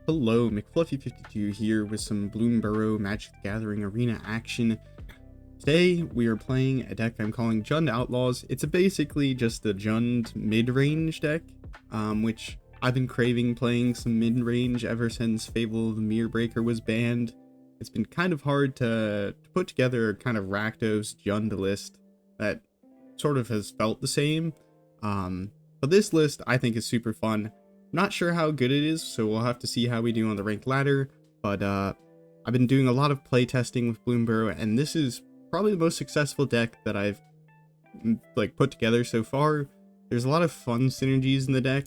Hello, McFluffy52 here with some Bloomburrow Magic the Gathering Arena action. Today we are playing a deck I'm calling Jund Outlaws. It's basically just a Jund mid-range deck, which I've been craving playing some mid-range ever since Fable of the Mirror Breaker was banned. It's been kind of hard to put together a kind of Rakdos Jund list that sort of has felt the same. But this list I think is super fun. Not sure how good it is, so we'll have to see how we do on the ranked ladder, but I've been doing a lot of play testing with Bloomburrow, and this is probably the most successful deck that I've put together so far. There's a lot of fun synergies in the deck.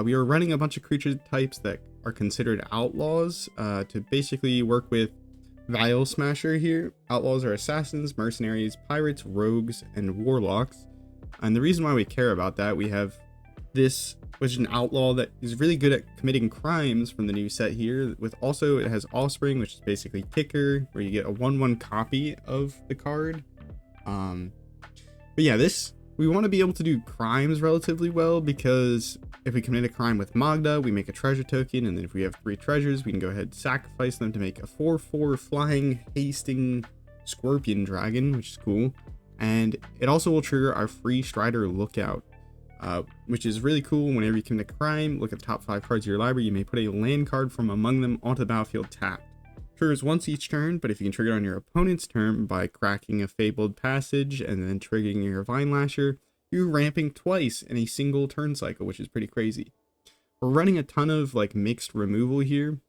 We are running a bunch of creature types that are considered outlaws to basically work with Vial Smasher here. Outlaws are assassins, mercenaries, pirates, rogues, and warlocks. And the reason why we care about that, we have this, which is an outlaw that is really good at committing crimes from the new set here. With also, it has Offspring, which is basically Kicker, where you get a 1/1 copy of the card. But yeah, we want to be able to do crimes relatively well, because if we commit a crime with Magda, we make a treasure token, and then if we have 3 treasures, we can go ahead and sacrifice them to make a 4/4 flying hasting scorpion dragon, which is cool. And it also will trigger our free Strider Lookout, which is really cool. Whenever you commit a crime, look at the top 5 cards of your library. You may put a land card from among them onto the battlefield tapped. Triggers once each turn, but if you can trigger it on your opponent's turn by cracking a Fabled Passage and then triggering your Vinelasher, you're ramping twice in a single turn cycle, which is pretty crazy. We're running a ton of mixed removal here.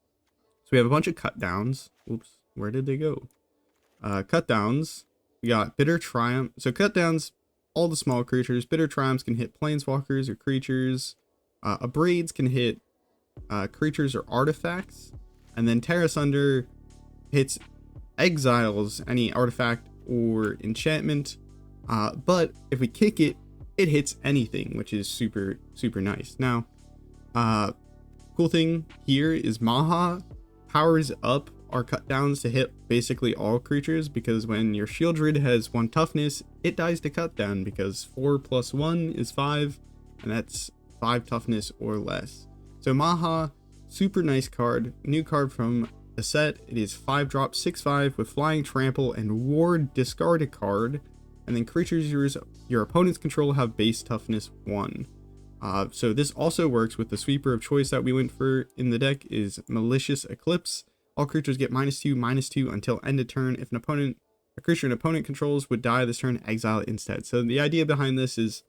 So we have a bunch of cut downs. Oops, where did they go? Cut downs. We got Bitter Triumph. So cut downs, all the small creatures. Bitter Triumphs can hit planeswalkers or creatures. Abrades can hit creatures or artifacts. And then Tear Asunder hits exiles any artifact or enchantment. But if we kick it, it hits anything, which is super, super nice. Now, cool thing here is Maha powers up our cut downs to hit basically all creatures, because when your Shield Druid has 1 toughness, it dies to cut down, because 4 + 1 is 5, and that's 5 toughness or less. So Maha, super nice card, new card from the set. It is 5-drop, 6/5 with flying, trample, and ward. Discard a card, and then creatures your opponents control have base toughness 1. So this also works with the sweeper of choice that we went for in the deck, is Malicious Eclipse. All creatures get -2/-2 until end of turn. If a creature an opponent controls would die this turn, exile it instead. So the idea behind this is,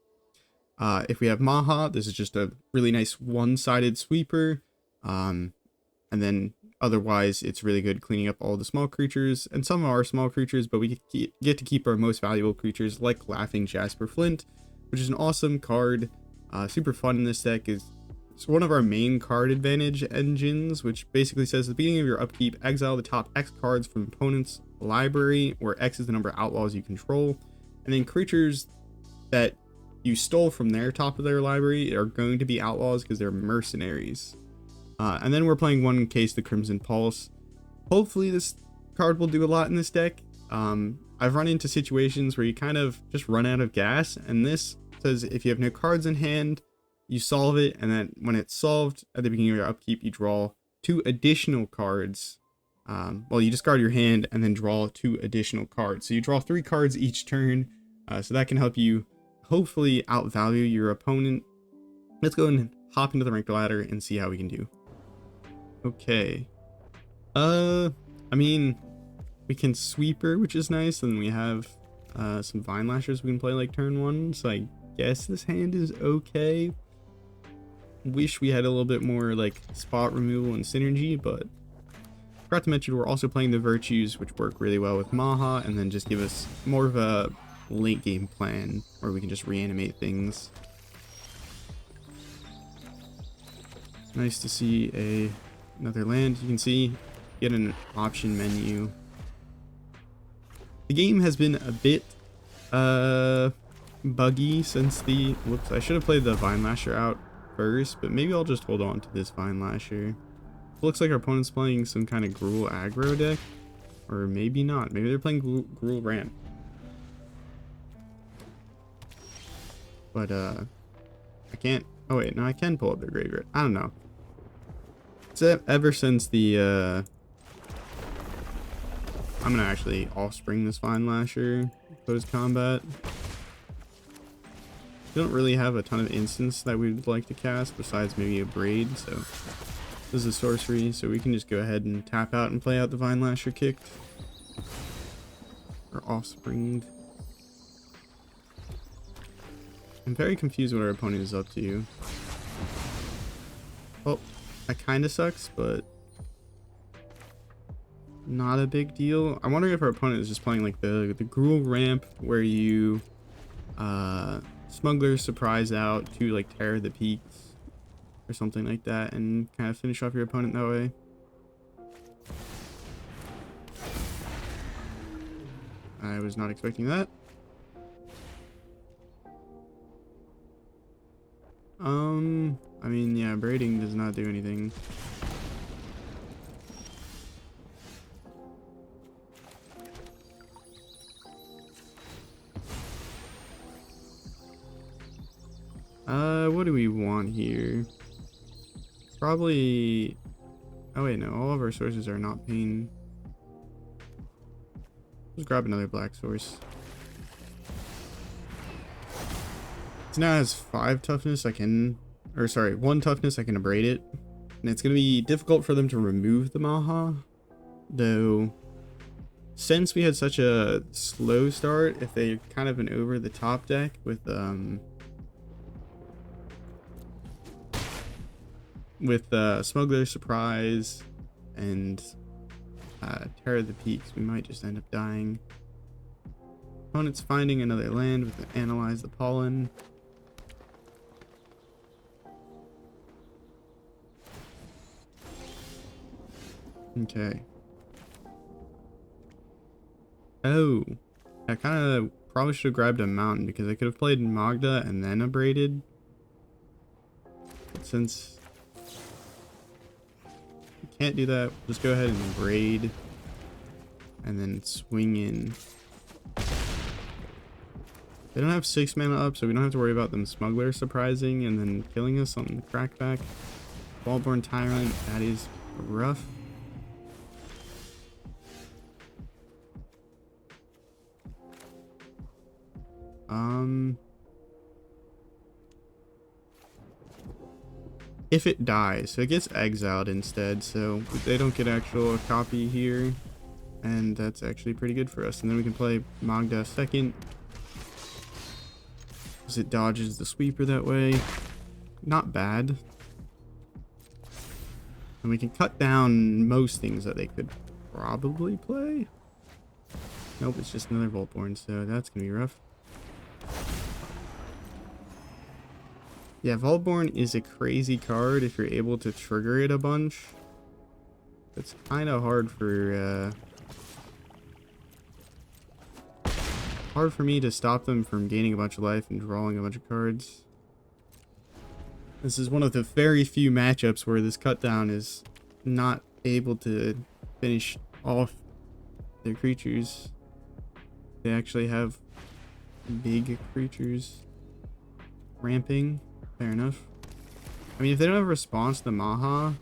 if we have Maha, this is just a really nice one-sided sweeper. And then otherwise, it's really good cleaning up all the small creatures and some of our small creatures, but we get to keep our most valuable creatures like Laughing Jasper Flint, which is an awesome card. Super fun in this deck. It's one of our main card advantage engines, which basically says at the beginning of your upkeep, exile the top X cards from opponent's library, where X is the number of outlaws you control. And then creatures that you stole from their top of their library are going to be outlaws because they're mercenaries. And then we're playing one case, the Crimson Pulse. Hopefully this card will do a lot in this deck. I've run into situations where you kind of just run out of gas, and this says if you have no cards in hand, you solve it, and then when it's solved at the beginning of your upkeep, you draw 2 additional cards. Well, you discard your hand and then draw 2 additional cards. So you draw 3 cards each turn. So that can help you hopefully outvalue your opponent. Let's go and hop into the ranked ladder and see how we can do. Okay. I mean, we can sweeper, which is nice, and we have some Vinelashers we can play turn 1. So I guess this hand is okay. Wish we had a little bit more spot removal and synergy, but forgot to mention we're also playing the Virtues, which work really well with Maha, and then just give us more of a late game plan where we can just reanimate things. Nice to see another land. You can see, get an option menu. The game has been a bit buggy since the, whoops, I should have played the Vinelasher out first, but maybe I'll just hold on to this Vinelasher. Looks like our opponent's playing some kind of Gruul aggro deck, or maybe not. Maybe they're playing Gruul ramp. But I can't. Oh wait, no, I can pull up their graveyard. I don't know. ever since the I'm gonna actually offspring this Vinelasher post combat. We don't really have a ton of instants that we would like to cast besides maybe a braid, so this is a sorcery, so we can just go ahead and tap out and play out the Vinelasher kicked or offspringed. I'm very confused what our opponent is up to. Well, that kind of sucks, but not a big deal. I'm wondering if our opponent is just playing like the Gruul ramp where you smuggler surprise out to like tear the peaks or something like that and kind of finish off your opponent that way. I was not expecting that. I mean, yeah, braiding does not do anything. What do we want here? Probably... Oh wait, no, all of our sources are not pain. Let's grab another black source. It now has 5 toughness. I can... Or sorry, 1 toughness, I can abrade it. And it's going to be difficult for them to remove the Maha. Though, since we had such a slow start, if they've kind of been over the top deck with Smuggler Surprise and Tear the Peaks, we might just end up dying. Opponent's finding another land with Analyze the Pollen. Okay. Oh, I kind of probably should have grabbed a mountain because I could have played Magda and then abraded. But since you can't do that, just go ahead and braid and then swing in. They don't have 6 mana up, so we don't have to worry about them smuggler surprising and then killing us on the crackback. Ballborn Tyrant, that is rough. If it dies, so it gets exiled instead, so they don't get actual copy here, and that's actually pretty good for us. And then we can play Magda second, because it dodges the sweeper that way. Not bad. And we can cut down most things that they could probably play. Nope, it's just another Voltborn, so that's gonna be rough. Yeah, Voltborn is a crazy card if you're able to trigger it a bunch. It's kind of hard for me to stop them from gaining a bunch of life and drawing a bunch of cards. This is one of the very few matchups where this cutdown is not able to finish off their creatures. They actually have big creatures ramping. Fair enough. I mean, if they don't have a response to the Maha,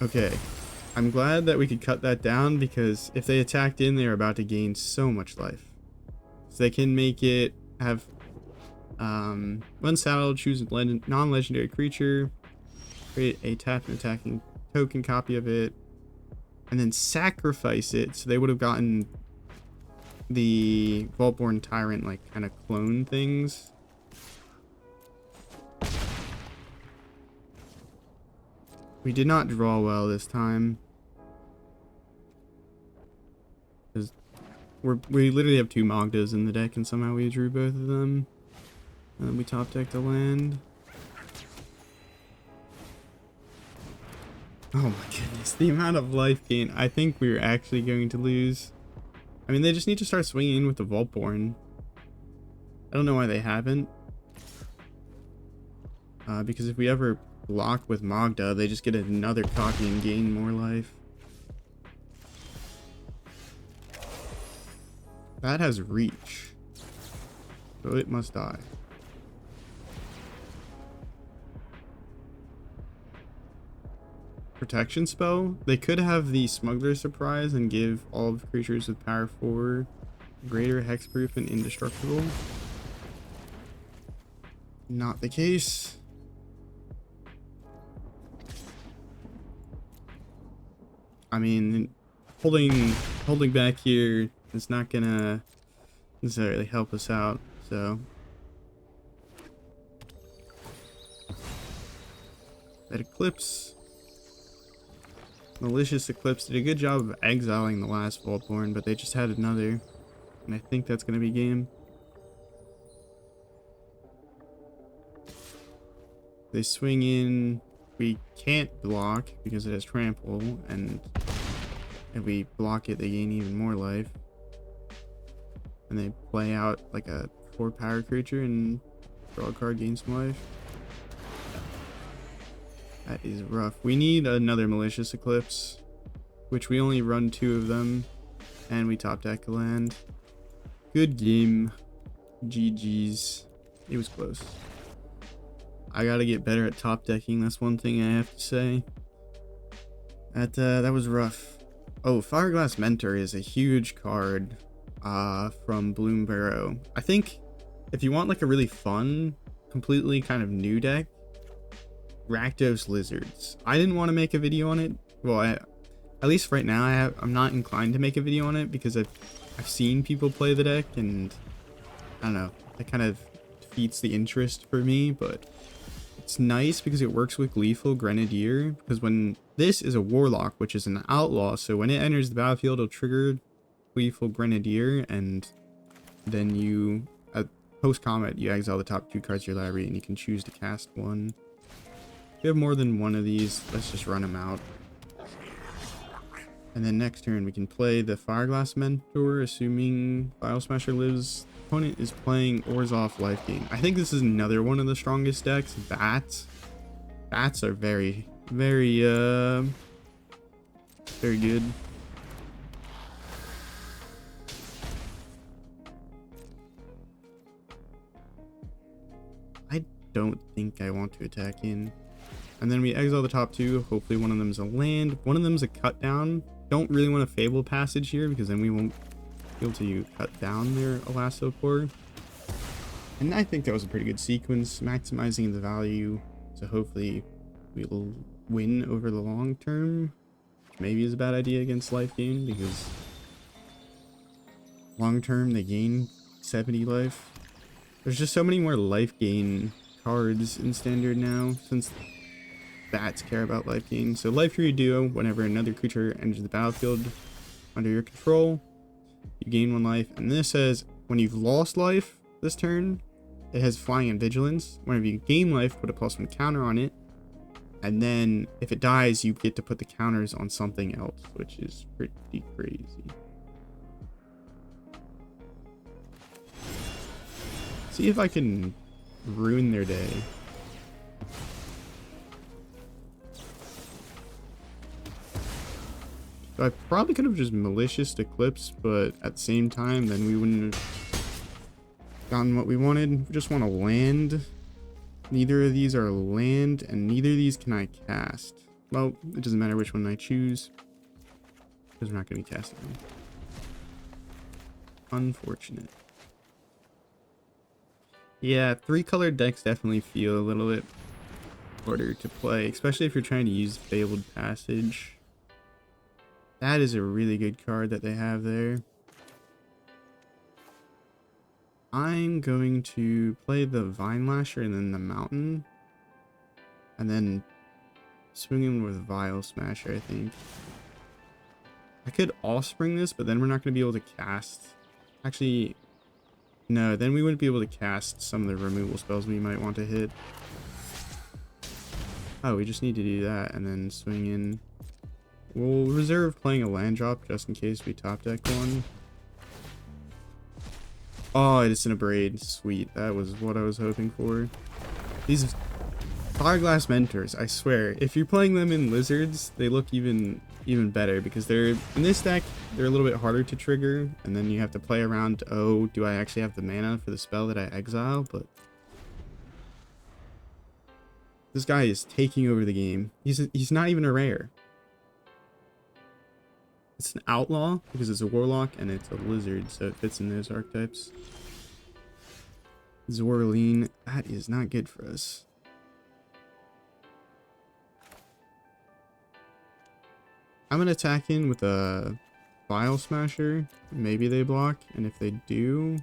okay. I'm glad that we could cut that down, because if they attacked in, they're about to gain so much life. So they can make it have one saddle, choose a non-legendary creature, create a tap and attacking token copy of it, and then sacrifice it. So they would have gotten the Voltborn Tyrant like kind of clone things. We did not draw well this time, because we literally have 2 Magdas in the deck, and somehow we drew both of them. And then we top decked a land. Oh my goodness, the amount of life gain. I think we're actually going to lose. I mean, they just need to start swinging in with the Voltborn. I don't know why they haven't. Because if we ever block with Magda, they just get another copy and gain more life. That has reach, so it must die. Protection spell? They could have the Smuggler Surprise and give all of creatures with power 4 greater hexproof and indestructible. Not the case. I mean, holding back here is not gonna necessarily help us out, so that Eclipse, Malicious Eclipse did a good job of exiling the last Vaultborn, but they just had another, and I think that's gonna be game. They swing in. We can't block because it has trample, and if we block it, they gain even more life. And they play out like a 4 power creature and draw a card, gain some life. That is rough. We need another Malicious Eclipse, which we only run 2 of them, and we top deck a land. Good game. GG's. It was close. I gotta get better at top decking. That's one thing I have to say. That was rough. Oh, Fireglass Mentor is a huge card from Bloomburrow. I think if you want like a really fun, completely kind of new deck, Rakdos Lizards. I didn't want to make a video on it. Well, at least right now I'm not inclined to make a video on it because I've seen people play the deck, and I don't know, that kind of defeats the interest for me. But it's nice because it works with Gleeful Grenadier, because when this is a Warlock, which is an outlaw, so when it enters the battlefield, it'll trigger Gleeful Grenadier, and then you, at post-combat, you exile the top 2 cards of your library, and you can choose to cast one. If you have more than one of these, let's just run them out. And then next turn, we can play the Fireglass Mentor, assuming File Smasher lives. Opponent is playing Orzhov Lifegain. I think this is another one of the strongest decks. Bats are very, very good. I don't think I want to attack in. And then we exile the top 2. Hopefully one of them is a land. One of them is a cut down. Don't really want a Fable Passage here because then we won't be able to cut down their Elasto Core. And I think that was a pretty good sequence, maximizing the value. So hopefully we'll win over the long term. Which maybe is a bad idea against Lifegain, because long term they gain 70 life. There's just so many more Lifegain cards in standard now, since bats care about Lifegain. So Life Fury Duo, whenever another creature enters the battlefield under your control, you gain 1 life. And this says when you've lost life this turn, it has Flying and Vigilance. Whenever you gain life, put a +1 counter on it. And then if it dies, you get to put the counters on something else, which is pretty crazy. See if I can ruin their day. So I probably could have just Malicious Eclipse, but at the same time, then we wouldn't have gotten what we wanted. We just want to land. Neither of these are land, and neither of these can I cast. Well, it doesn't matter which one I choose, because we're not going to be casting them. Unfortunate. Yeah, 3-colored decks definitely feel a little bit harder to play, especially if you're trying to use Fabled Passage. That is a really good card that they have there. I'm going to play the Vinelasher and then the Mountain. And then swing in with Vial Smasher, I think. I could Offspring this, but then we're not going to be able to cast. Actually, no, then we wouldn't be able to cast some of the removal spells we might want to hit. Oh, we just need to do that and then swing in. We'll reserve playing a land drop just in case we top deck one. Oh, it's in a braid. Sweet. That was what I was hoping for. These Fireglass Mentors, I swear, if you're playing them in Lizards, they look even even better because they're in this deck, they're a little bit harder to trigger, and then you have to play around, oh, do I actually have the mana for the spell that I exile? But this guy is taking over the game. He's not even a rare. It's an outlaw because it's a warlock and it's a lizard, so it fits in those archetypes. Zorleen, that is not good for us. I'm gonna attack in with a File Smasher. Maybe they block, and if they do,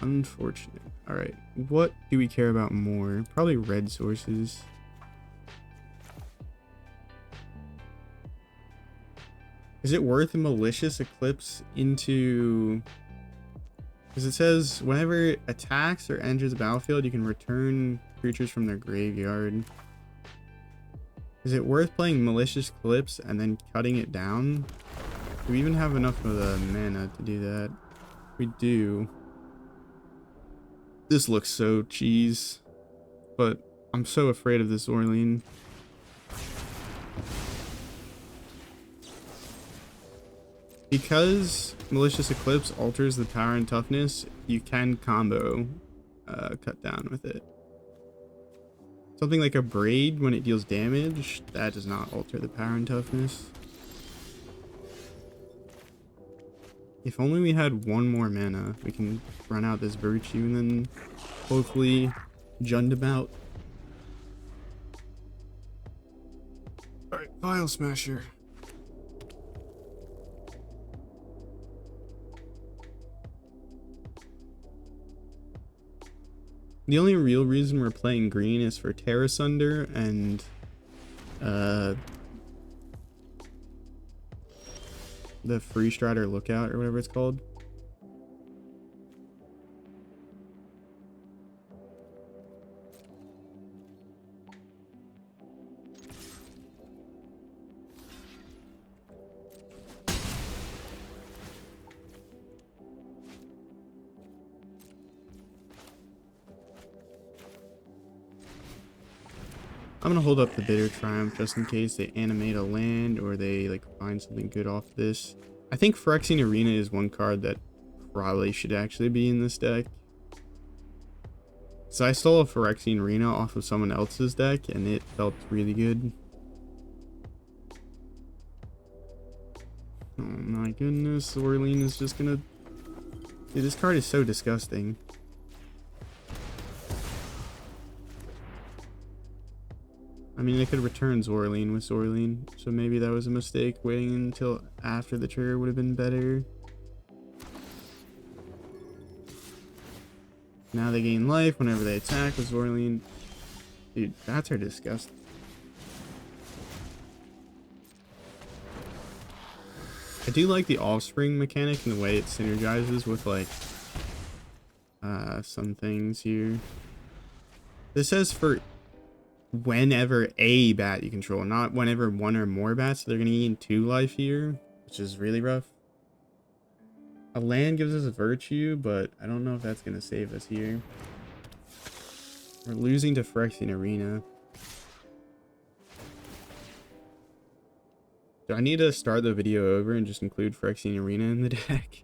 unfortunate. All right, what do we care about more? Probably red sources. Is it worth a Malicious Eclipse into... Because it says whenever attacks or enters the battlefield, you can return creatures from their graveyard. Is it worth playing Malicious Eclipse and then cutting it down? Do we even have enough of the mana to do that? We do. This looks so cheese. But I'm so afraid of this Orlean. Because Malicious Eclipse alters the power and toughness, you can combo cut down with it. Something like a Braid, when it deals damage, that does not alter the power and toughness. If only we had one more mana, we can run out this Virtue and then hopefully Jund about. Alright, File Smasher. The only real reason we're playing green is for Terra Sunder and the Free Strider Lookout or whatever it's called. I'm gonna hold up the Bitter Triumph just in case they animate a land or they like find something good off this. I think Phyrexian Arena is one card that probably should actually be in this deck. So I stole a Phyrexian Arena off of someone else's deck and it felt really good. Oh my goodness, Orlean is just gonna... Dude, this card is so disgusting. I mean, they could return Zorleen with Zorleen, so maybe that was a mistake. Waiting until after the trigger would have been better. Now they gain life whenever they attack with Zorleen. Dude, bats are disgusting. I do like the Offspring mechanic and the way it synergizes with, like, some things here. This says for whenever a bat you control, not whenever one or more bats, so they're gonna gain 2 life here, which is really rough. A land gives us a Virtue, but I don't know if that's gonna save us here. We're losing to Phyrexian Arena. Do I need to start the video over and just include Phyrexian Arena in the deck?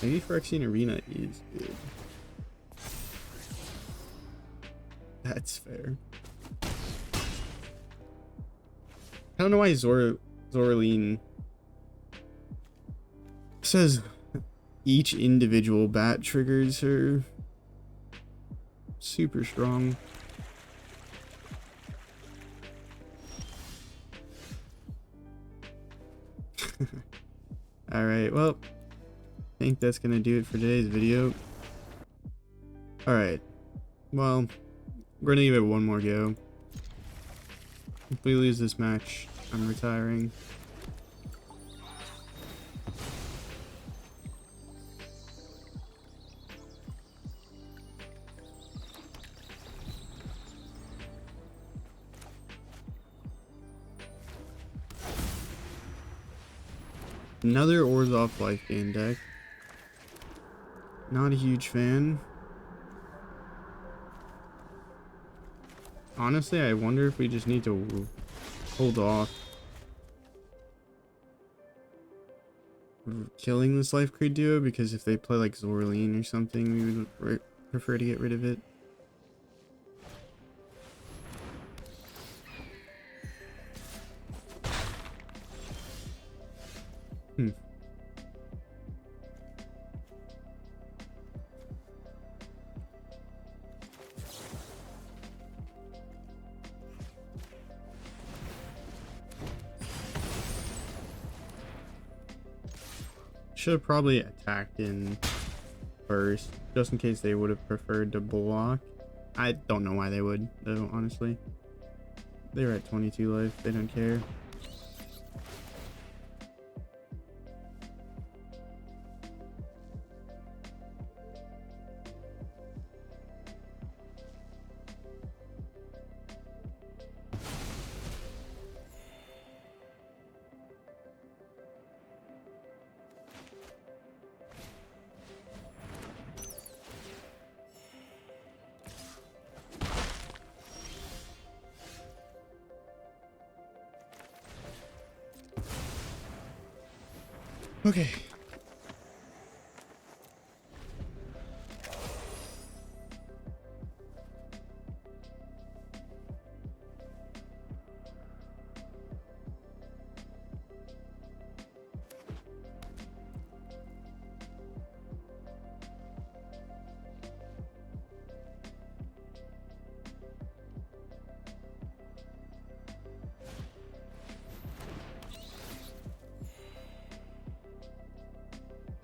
Maybe Phyrexian Arena is good. That's fair. I don't know why Zorleen says each individual bat triggers her super strong. Alright, well, I think that's gonna do it for today's video. Alright, well, we're gonna give it one more go. If we lose this match, I'm retiring. Another Orzhov Lifegain deck. Not a huge fan. Honestly, I wonder if we just need to hold off killing this Life Creed duo, because if they play like Zorleen or something, we would prefer to get rid of it. Should have probably attacked in first, just in case they would have preferred to block. I don't know why they would, though, honestly. They're at 22 life, they don't care. Okay.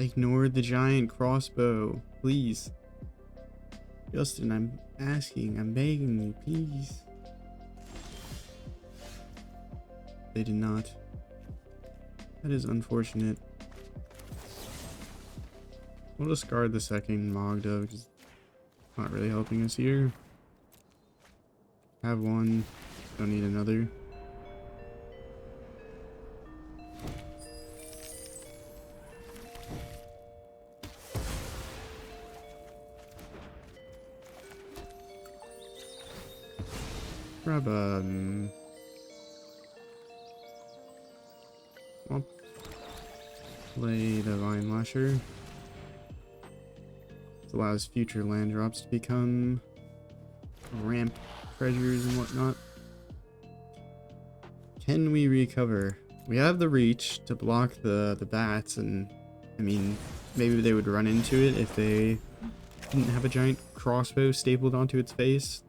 Ignore the giant crossbow, please. Justin, I'm asking, I'm begging you, please. They did not. That is unfortunate. We'll discard the second Mogda because it's not really helping us here. Have one, don't need another. Grab I'll play the Vinelasher. This allows future land drops to become ramp treasures and whatnot. Can we recover? We have the reach to block the bats, and I mean, maybe they would run into it if they didn't have a giant crossbow stapled onto its face.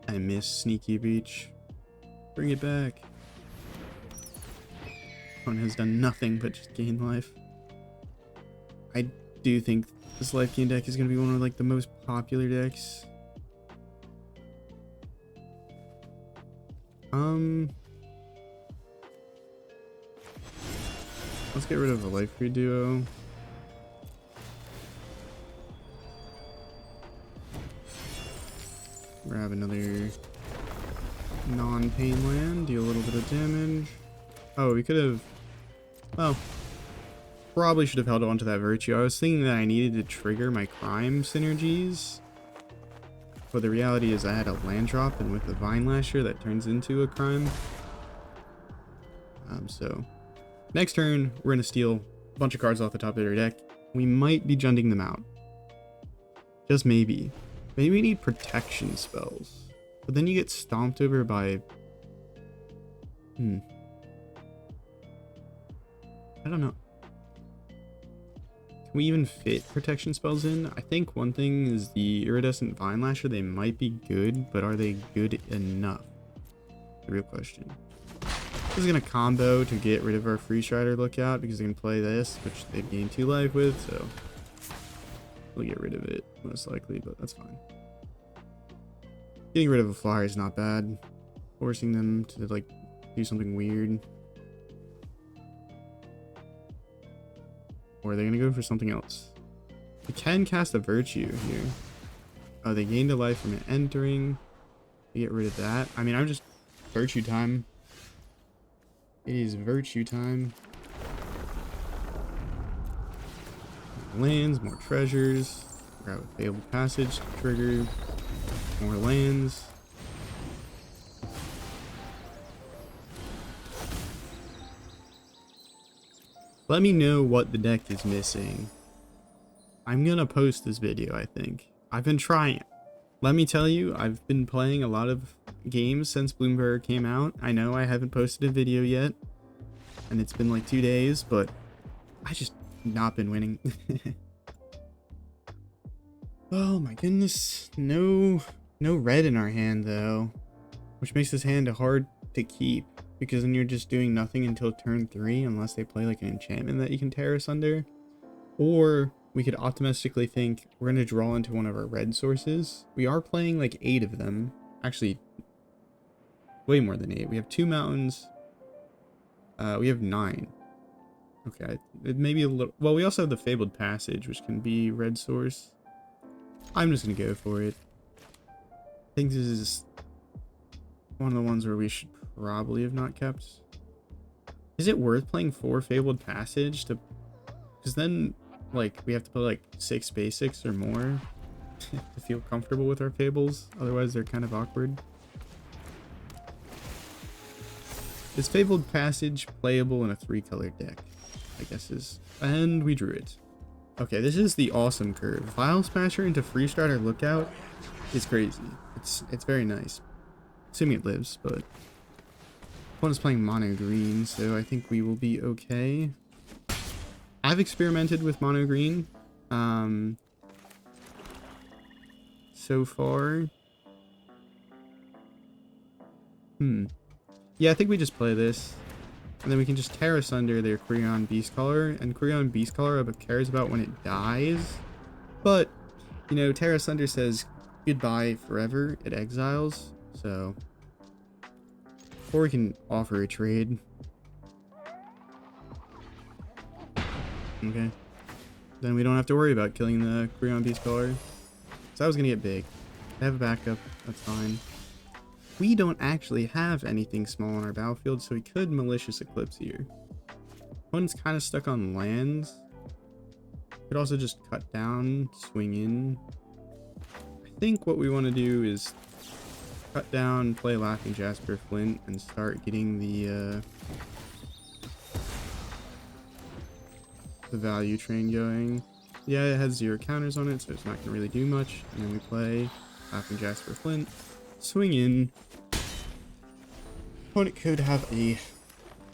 I miss Sneaky Reach. Bring it back. One has done nothing but just gain life. I do think this Lifegain deck is going to be one of like the most popular decks. Let's get rid of the Life Creed duo. Grab another non-pain land, deal a little bit of damage. Oh, we could have... Well, probably should have held on to that Virtue. I was thinking that I needed to trigger my crime synergies. But the reality is I had a land drop, and with the Vinelasher that turns into a crime. So, next turn, we're going to steal a bunch of cards off the top of their deck. We might be junding them out. Just maybe. Maybe we need protection spells. But then you get stomped over by... I don't know. Can we even fit protection spells in? I think one thing is the Iridescent Vinelasher. They might be good, but are they good enough? The real question. This is going to combo to get rid of our Free Strider Lookout, because they can play this, which they've gained 2 life with, so... We'll get rid of it, most likely, but that's fine. Getting rid of a flyer is not bad. Forcing them to, like, do something weird. Or are they going to go for something else? We can cast a Virtue here. Oh, they gained a life from it entering. We get rid of that. I mean, I'm just... Virtue time. It is Virtue time. lands, more treasures. Grab a Fabled Passage to trigger more lands. Let me know what the deck is missing. I'm gonna post this video, I think. I've been trying. Let me tell you, I've been playing a lot of games since Bloomburrow came out. I know I haven't posted a video yet, and it's been like 2 days, but I just not been winning. Oh my goodness. No red in our hand though, which makes this hand hard to keep because then you're just doing nothing until turn 3 unless they play like an enchantment that you can Terrace under. Or we could optimistically think we're going to draw into one of our red sources. We are playing like 8 of them. Actually, way more than 8. We have 2 mountains. We have 9. Okay, it may be a little... Well, we also have the Fabled Passage, which can be red source. I'm just going to go for it. I think this is one of the ones where we should probably have not kept. Is it worth playing 4 Fabled Passage to... Because then, like, we have to play, like, 6 basics or more to feel comfortable with our Fables. Otherwise, they're kind of awkward. Is Fabled Passage playable in a 3-color deck? I guess is... And we drew it. Okay, this is the awesome curve. File Smasher into Free Strider Lookout is crazy. It's very nice. Assuming it lives, but... Opponent's playing mono green, so I think we will be okay. I've experimented with mono green so far. Yeah, I think we just play this. And then we can just Terrace under their Creon Beastcaller. And Creon Beastcaller cares about when it dies. But, you know, Terrace under says goodbye forever. It exiles. So... Or we can offer a trade. Okay. Then we don't have to worry about killing the Creon Beastcaller. So I was going to get big. I have a backup. That's fine. We don't actually have anything small on our battlefield, so we could Malicious Eclipse here. One's kind of stuck on lands. Could also just cut down, swing in. I think what we want to do is cut down, play Laughing Jasper Flint, and start getting the value train going. Yeah, it has 0 counters on it, so it's not going to really do much. And then we play Laughing Jasper Flint, swing in. Opponent could have a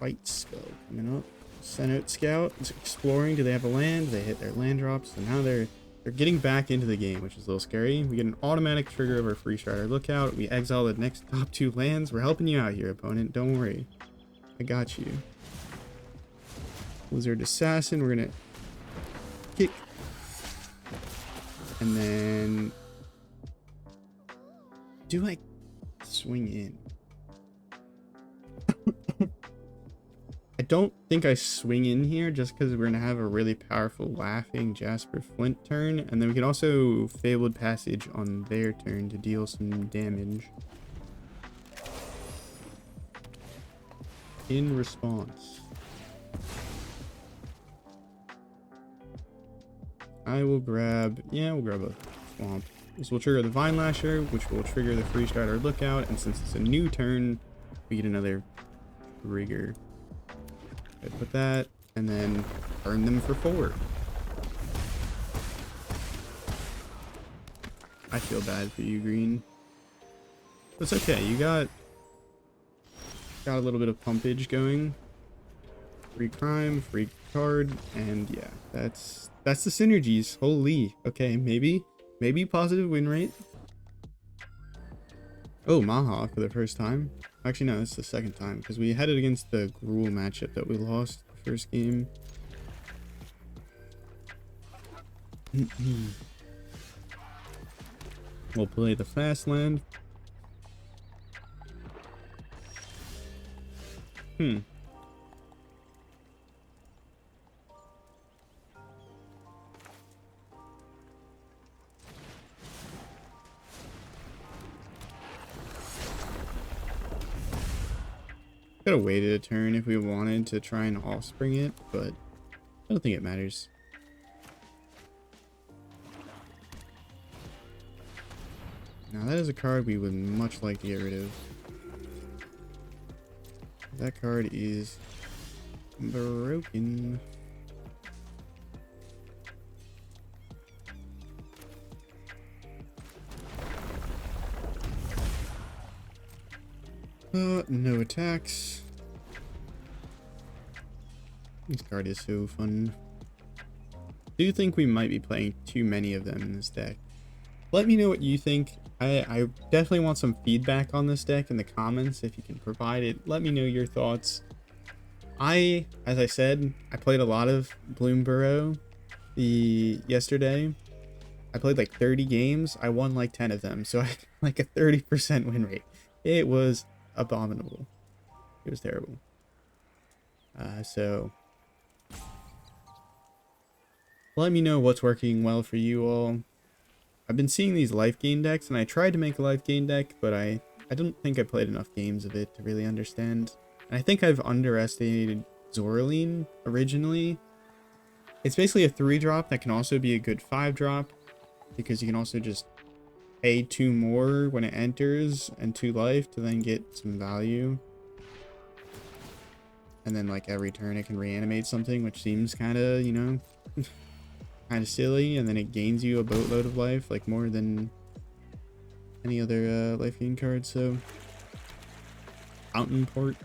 White Spell coming up. Send out Scout. It's exploring. Do they have a land? They hit their land drops. So now they're getting back into the game, which is a little scary. We get an automatic trigger of our Free Strider Lookout. We exile the next top 2 lands. We're helping you out here, opponent. Don't worry. I got you. Wizard Assassin. We're going to kick. And then... Do I swing in? I don't think I swing in here just because we're going to have a really powerful Laughing Jasper Flint turn. And then we can also Fabled Passage on their turn to deal some damage. In response, I will grab... Yeah, we'll grab a Swamp. This will trigger the Vinelasher, which will trigger the Free Strider Lookout. And since it's a new turn, we get another trigger. Put that, and then burn them for 4. I feel bad for you, green. It's okay. You got a little bit of pumpage going. Free crime, free card, and yeah, that's the synergies. Holy. Okay, maybe positive win rate. Oh, Maha for the first time. Actually, no, it's the second time because we had it against the Gruul matchup that we lost the first game. We'll play the fast land. Could have waited a turn if we wanted to try and offspring it, but I don't think it matters. Now that is a card we would much like to get rid of. That card is broken. No attacks. This card is so fun. Do you think we might be playing too many of them in this deck? Let me know what you think. I definitely want some feedback on this deck in the comments if you can provide it. Let me know your thoughts. As I said, I played a lot of Bloomburrow yesterday. I played like 30 games. I won like 10 of them, so I had like a 30% win rate. It was abominable. It was terrible. So let me know what's working well for you all. I've been seeing these Lifegain decks, and I tried to make a Lifegain deck, but I don't think I played enough games of it to really understand. And I think I've underestimated Zorleen originally. It's basically a 3-drop that can also be a good 5-drop, because you can also just pay 2 more when it enters and 2 life to then get some value. And then like every turn it can reanimate something, which seems kind of, you know, kind of silly. And then it gains you a boatload of life, like more than any other life gain card. So Fountain Port.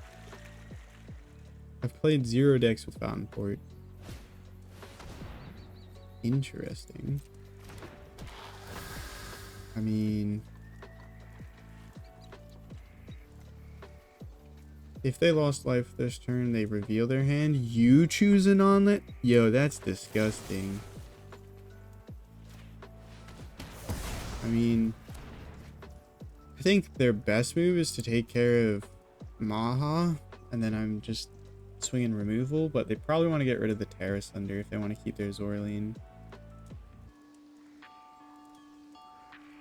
I've played 0 decks with Fountain Port. Interesting. I mean, if they lost life this turn, they reveal their hand. You choose an omelet? Yo, that's disgusting. I mean, I think their best move is to take care of Maha, and then I'm just swinging removal, but they probably want to get rid of the Terrace Thunder if they want to keep their Zorleen.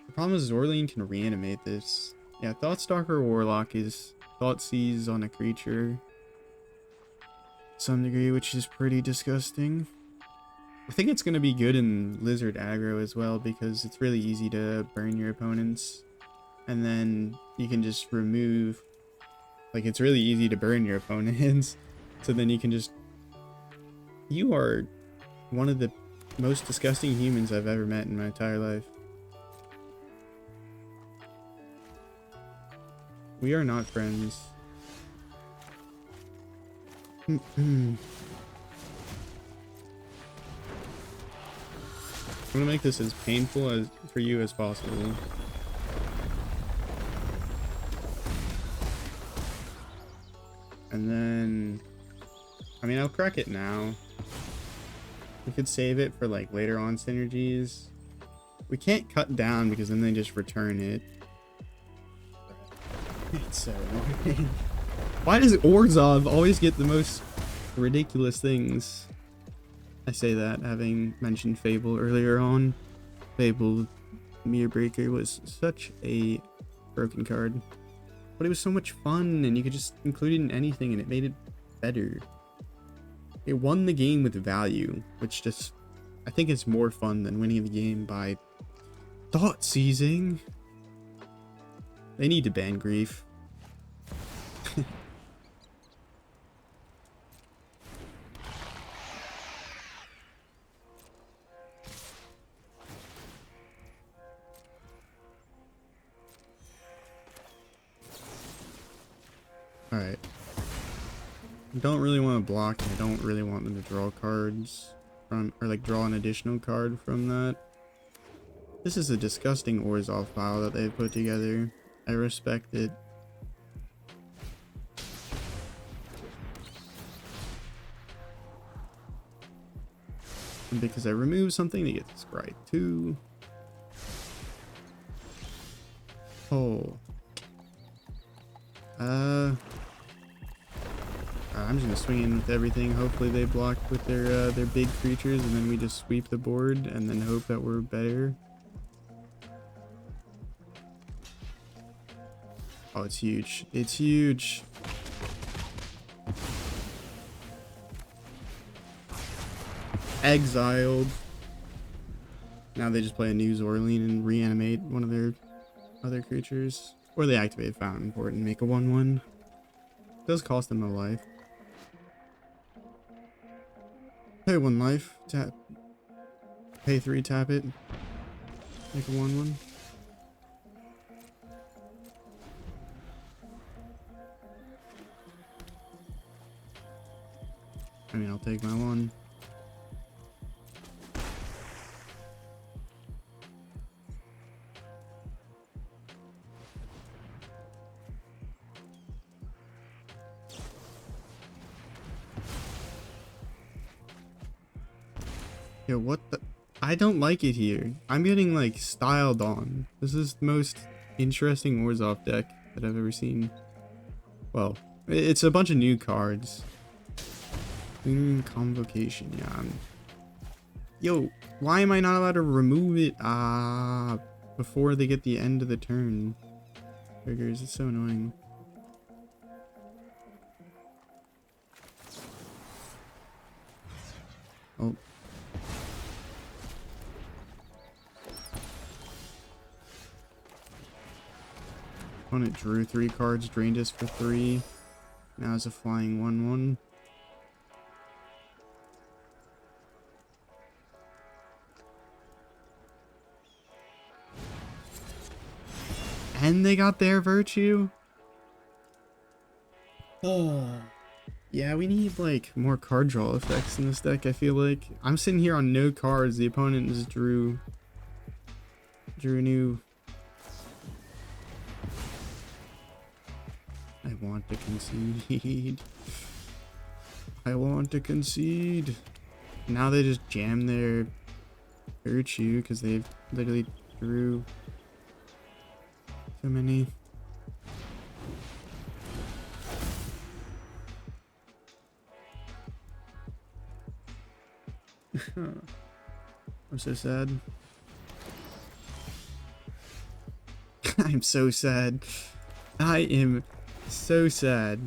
The problem is Zorleen can reanimate this. Yeah, Thoughtstalker Warlock is Thoughtseize on a creature to some degree, which is pretty disgusting. I think it's going to be good in Lizard aggro as well, because it's really easy to burn your opponents. And then you can just remove... Like, it's really easy to burn your opponents. So then you can just... You are one of the most disgusting humans I've ever met in my entire life. We are not friends. I'm gonna make this as painful for you as possible. And then, I mean, I'll crack it now. We could save it for like later on synergies. We can't cut down because then they just return it. It's so annoying. Why does Orzhov always get the most ridiculous things? I say that having mentioned Fable earlier on. Fable Mirror Breaker was such a broken card. But it was so much fun, and you could just include it in anything, and it made it better. It won the game with value, which just, I think it's more fun than winning the game by thought seizing. They need to ban Grief. Alright. I don't really want to block, and I don't really want them to draw cards from, or like draw an additional card from that. This is a disgusting Orzhov file that they've put together. I respect it. And because I remove something, they get this right too. Oh. I'm just gonna swing in with everything. Hopefully they block with their big creatures, and then we just sweep the board and then hope that we're better. Oh, it's huge. It's huge. Exiled. Now they just play a new Zorleen and reanimate one of their other creatures. Or they activate Fountain Port and make a 1/1. Does cost them a life. Pay 1 life, tap. Pay 3, tap it. Make a 1/1. I mean, I'll take my 1. Yo, what the? I don't like it here. I'm getting like styled on. This is the most interesting Orzhov deck that I've ever seen. Well, it's a bunch of new cards. Convocation, yeah. Yo, why am I not allowed to remove it? Before they get the end of the turn. Triggers, it's so annoying. Oh. Opponent drew 3 cards, drained us for 3. Now it's a flying 1/1. And they got their virtue? Oh. Yeah, we need like more card draw effects in this deck, I feel like. I'm sitting here on no cards. The opponent just drew new. I want to concede. I want to concede. Now they just jam their virtue because they've literally drew so many. I'm so sad. I'm so sad. I am so sad.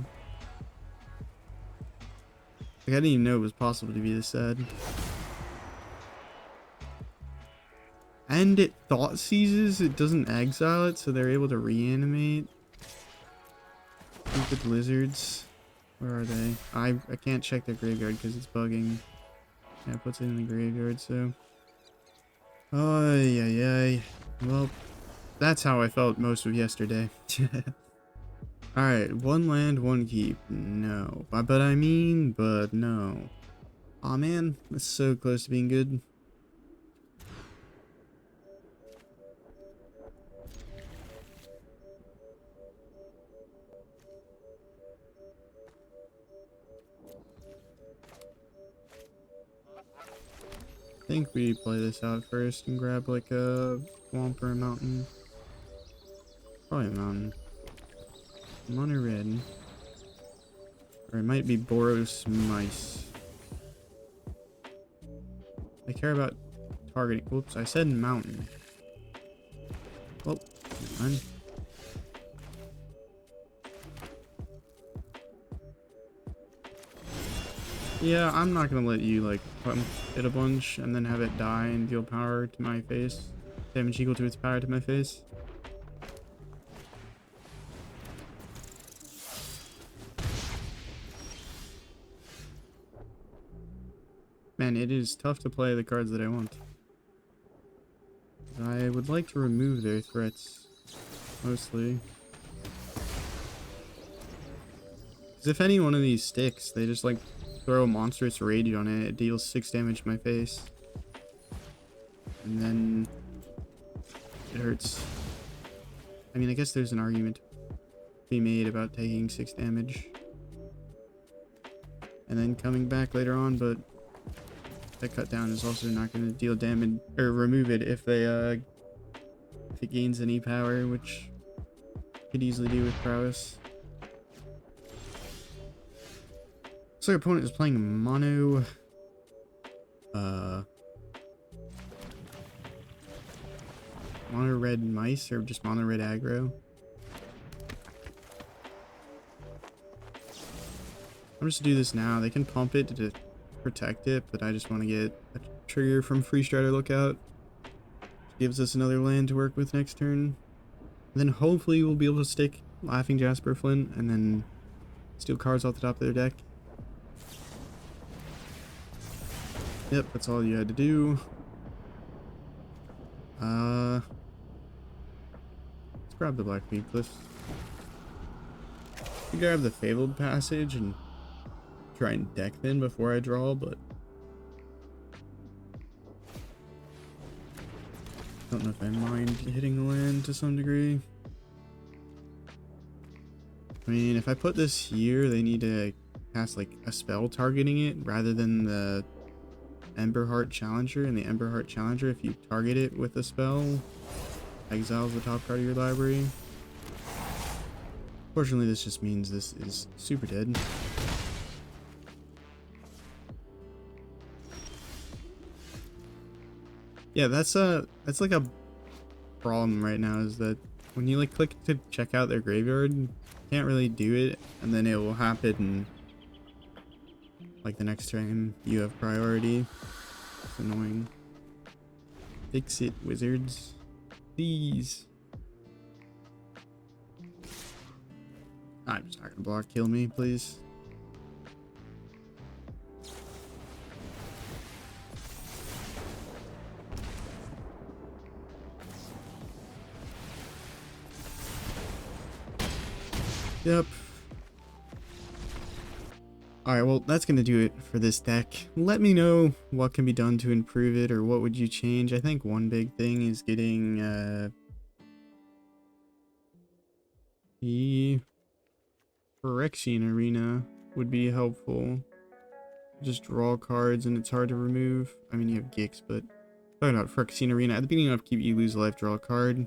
Like, I didn't even know it was possible to be this sad. And it thought seizes, it doesn't exile it, so they're able to reanimate. Stupid lizards. Where are they? I can't check their graveyard because it's bugging. Yeah, it puts it in the graveyard, so. Ay, ay, ay. Well, that's how I felt most of yesterday. Alright, 1 land, 1 keep. No. But no. Aw, man. That's so close to being good. I think we play this out first and grab like a swamp or a mountain. Probably a mountain. Mono red. Or it might be Boros mice. I care about targeting. Whoops, I said mountain. Well, never mind. Yeah, I'm not gonna let you like pump it a bunch and then have it die and deal power to my face. Damage equal to its power to my face. Man, it is tough to play the cards that I want. I would like to remove their threats, mostly. Because if any one of these sticks, they just like throw a monstrous rage on it, it deals 6 damage to my face. And then it hurts. I mean, I guess there's an argument to be made about taking 6 damage. And then coming back later on, but that cut down is also not going to deal damage, or remove it if they, if it gains any power, which it could easily do with prowess. So our opponent is playing mono mono red mice, or just mono red aggro. I'm just gonna do this now. They can pump it to protect it, but I just want to get a trigger from Free Strider Lookout. Gives us another land to work with next turn. then hopefully we'll be able to stick Laughing Jasper Flint and then steal cards off the top of their deck. Yep, that's all you had to do. Let's grab the Black Decklist. I grab the Fabled Passage and try and deck then before I draw, but don't know if I mind hitting the land to some degree. I mean, if I put this here, they need to cast like a spell targeting it rather than the Emberheart Challenger. And the Emberheart Challenger, if you target it with a spell, exiles the top card of your library. Fortunately, this just means this is super dead. Yeah, that's like a problem right now, is that when you like click to check out their graveyard, you can't really do it, and then it will happen like the next time you have priority. It's annoying. Fix it, wizards. Please. I'm just not gonna block kill me, please. Yep. Alright, well, that's going to do it for this deck. Let me know what can be done to improve it, or what would you change. I think one big thing is getting the Phyrexian Arena would be helpful. Just draw cards and it's hard to remove. I mean, you have Gix, but talking about Phyrexian Arena, at the beginning of upkeep you lose a life, draw a card.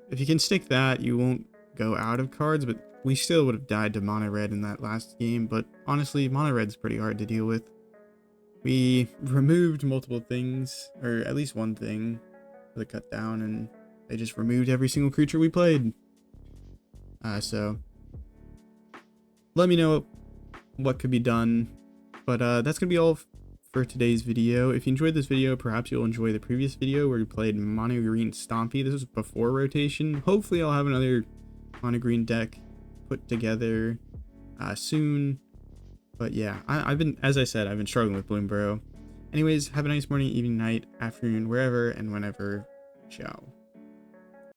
If you can stick that, you won't go out of cards, but we still would have died to mono red in that last game. But honestly, mono red's pretty hard to deal with. We removed multiple things, or at least one thing for the cut down, and they just removed every single creature we played. So let me know what could be done. But that's gonna be all for today's video. If you enjoyed this video, perhaps you'll enjoy the previous video where we played mono green Stompy. This was before rotation. Hopefully I'll have another mono green deck put together soon. But yeah, as I said, I've been struggling with Bloomburrow. Anyways, have a nice morning, evening, night, afternoon, wherever and whenever. Ciao.